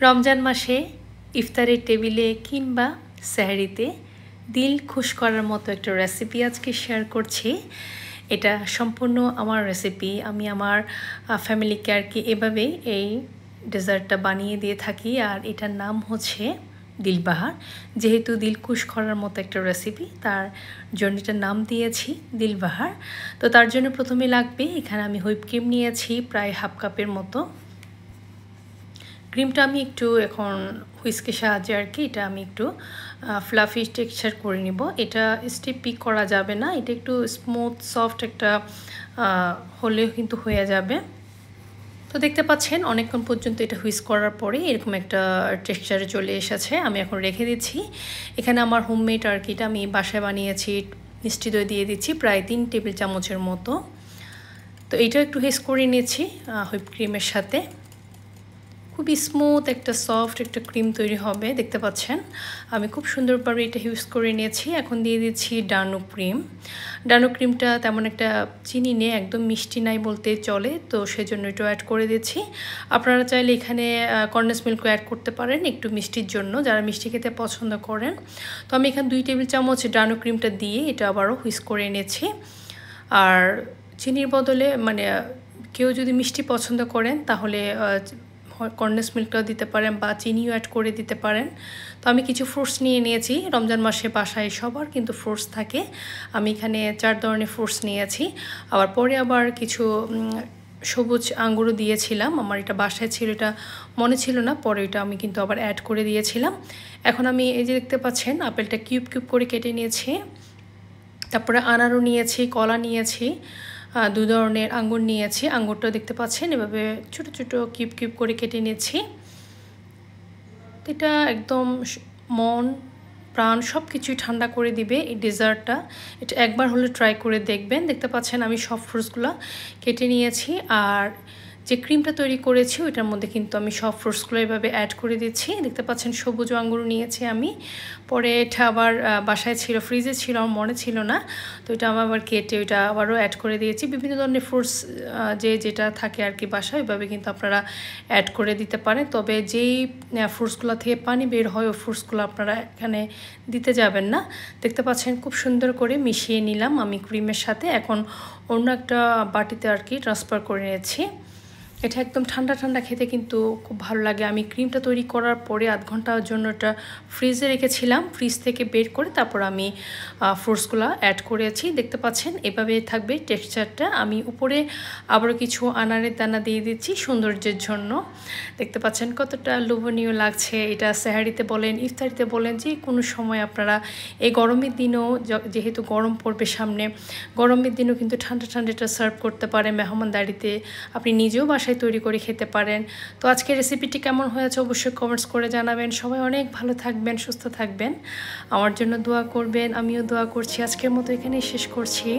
রমজান মাসে ইফতারের টেবিলে কিংবা সেহরিতে দিল খুশ করার মতো একটা রেসিপি আজকে শেয়ার করছি। এটা সম্পূর্ণ আমার রেসিপি। আমি আমার ফ্যামিলিকে আর কি এভাবেই এই ডেজার্টটা বানিয়ে দিয়ে থাকি, আর এটার নাম হচ্ছে দিলবাহার। যেহেতু দিল খুশ করার মতো একটা রেসিপি, তার জন্য এটার নাম দিয়েছি দিলবাহার। তো তার জন্য প্রথমে লাগবে, এখানে আমি হুইপ ক্রিম নিয়েছি প্রায় হাফ কাপের মতো। ক্রিমটা আমি একটু এখন হুইস্কের সাহায্যে আর কি এটা আমি একটু ফ্লাফি টেক্সচার করে নিব। এটা স্টিপ পিক করা যাবে না, এটা একটু স্মুথ সফট একটা হলেও কিন্তু হয়ে যাবে। তো দেখতে পাচ্ছেন অনেকক্ষণ পর্যন্ত এটা হুইস্ক করার পরে এরকম একটা টেক্সচারে চলে এসেছে। আমি এখন রেখে দিচ্ছি। এখানে আমার হোমমেড আর কি এটা আমি বাসায় বানিয়েছি, মিষ্টি দই দিয়ে দিচ্ছি প্রায় 3 টেবিল চামচের মতো। তো এটা একটু হুইস্ক করে নিয়েছি হুইপ ক্রিমের সাথে। খুবই স্মুথ একটা সফট একটা ক্রিম তৈরি হবে। দেখতে পাচ্ছেন আমি খুব সুন্দরভাবে এটা ইউজ করে নিয়েছি। এখন দিয়ে দিচ্ছি ডানো ক্রিম। ডানো ক্রিমটা তেমন একটা চিনি নেই, একদম মিষ্টি নাই বলতে চলে, তো সেজন্য এটা অ্যাড করে দিচ্ছি। আপনারা চাইলে এখানে কন্ডেন্স মিল্কও অ্যাড করতে পারেন একটু মিষ্টির জন্য, যারা মিষ্টি খেতে পছন্দ করেন। তো আমি এখানে 2 টেবিল চামচ ডানো ক্রিমটা দিয়ে এটা আবারও হুইস্ক করে নিয়েছি। আর চিনির বদলে মানে কেউ যদি মিষ্টি পছন্দ করেন তাহলে কন্ডেন্স মিল্কটাও দিতে পারেন বা চিনিও অ্যাড করে দিতে পারেন। তো আমি কিছু ফ্রুটস নিয়ে নিয়েছি। রমজান মাসে বাসায় সবার কিন্তু ফ্রুটস থাকে। আমি এখানে 4 ধরনের ফ্রুটস নিয়েছি। আবার পরে আবার কিছু সবুজ আঙ্গুরও দিয়েছিলাম। আমার এটা বাসায় ছিল, এটা মনে ছিল না, পরে এটা আমি কিন্তু আবার অ্যাড করে দিয়েছিলাম। এখন আমি এই যে দেখতে পাচ্ছেন আপেলটা কিউব কিউব করে কেটে নিয়েছি, তারপরে আনারও নিয়েছি, কলা নিয়েছি, 2 ধরনের আঙ্গুর নিয়েছি। আঙ্গুরটা দেখতে পাচ্ছেন এভাবে ছোট ছোট কিউব কিউব করে কেটে নিয়েছি। এটা একদম মন প্রাণ সব কিছুই ঠান্ডা করে দিবে এই ডেজার্টটা। এটা একবার হলে ট্রাই করে দেখবেন। দেখতে পাচ্ছেন আমি সব ফ্রুটসগুলো কেটে নিয়েছি, আর যে ক্রিমটা তৈরি করেছি ওইটার মধ্যে কিন্তু আমি সব ফ্রুটসগুলো এভাবে অ্যাড করে দিচ্ছি। দেখতে পাচ্ছেন সবুজ আঙ্গুর নিয়েছি আমি, পরে এটা আবার বাসায় ছিল, ফ্রিজে ছিল, আমার মনে ছিল না, তো এটা আমি আবার কেটে ওইটা আবারও অ্যাড করে দিয়েছি। বিভিন্ন ধরনের ফ্রুটস যে যেটা থাকে আর কি বাসায় ওইভাবে কিন্তু আপনারা অ্যাড করে দিতে পারেন। তবে যেই ফ্রুটসগুলো থেকে পানি বের হয় ওই ফ্রুটসগুলো আপনারা এখানে দিতে যাবেন না। দেখতে পাচ্ছেন খুব সুন্দর করে মিশিয়ে নিলাম আমি ক্রিমের সাথে। এখন অন্য একটা বাটিতে আর কি ট্রান্সফার করে নিয়েছি। এটা একদম ঠান্ডা ঠান্ডা খেতে কিন্তু খুব ভালো লাগে। আমি ক্রিমটা তৈরি করার পরে আধ ঘন্টার জন্য এটা ফ্রিজে রেখেছিলাম, ফ্রিজ থেকে বের করে তারপর আমি ফ্রুটসগুলো অ্যাড করেছি। দেখতে পাচ্ছেন এভাবে থাকবে টেক্সচারটা। আমি উপরে আবারও কিছু আনারের দানা দিয়ে দিচ্ছি সৌন্দর্যের জন্য। দেখতে পাচ্ছেন কতটা লোভনীয় লাগছে। এটা সেহারিতে বলেন, ইফতারিতে বলেন, যে কোনো সময় আপনারা এই গরমের দিনও, যেহেতু গরম পড়বে সামনে, গরমের দিনও কিন্তু ঠান্ডা ঠান্ডা এটা সার্ভ করতে পারেন মেহমানদারিতে। আপনি নিজেও বাসায় তৈরি করে খেতে পারেন। তো আজকের রেসিপিটি কেমন হয়েছে অবশ্যই কমেন্টস করে জানাবেন। সবাই অনেক ভালো থাকবেন, সুস্থ থাকবেন, আমার জন্য দোয়া করবেন, আমিও দোয়া করছি। আজকের মতো এখানেই শেষ করছি।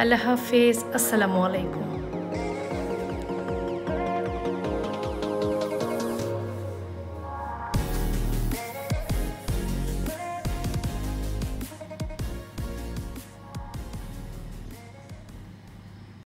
আল্লাহ হাফেজ, আসসালামু আলাইকুম।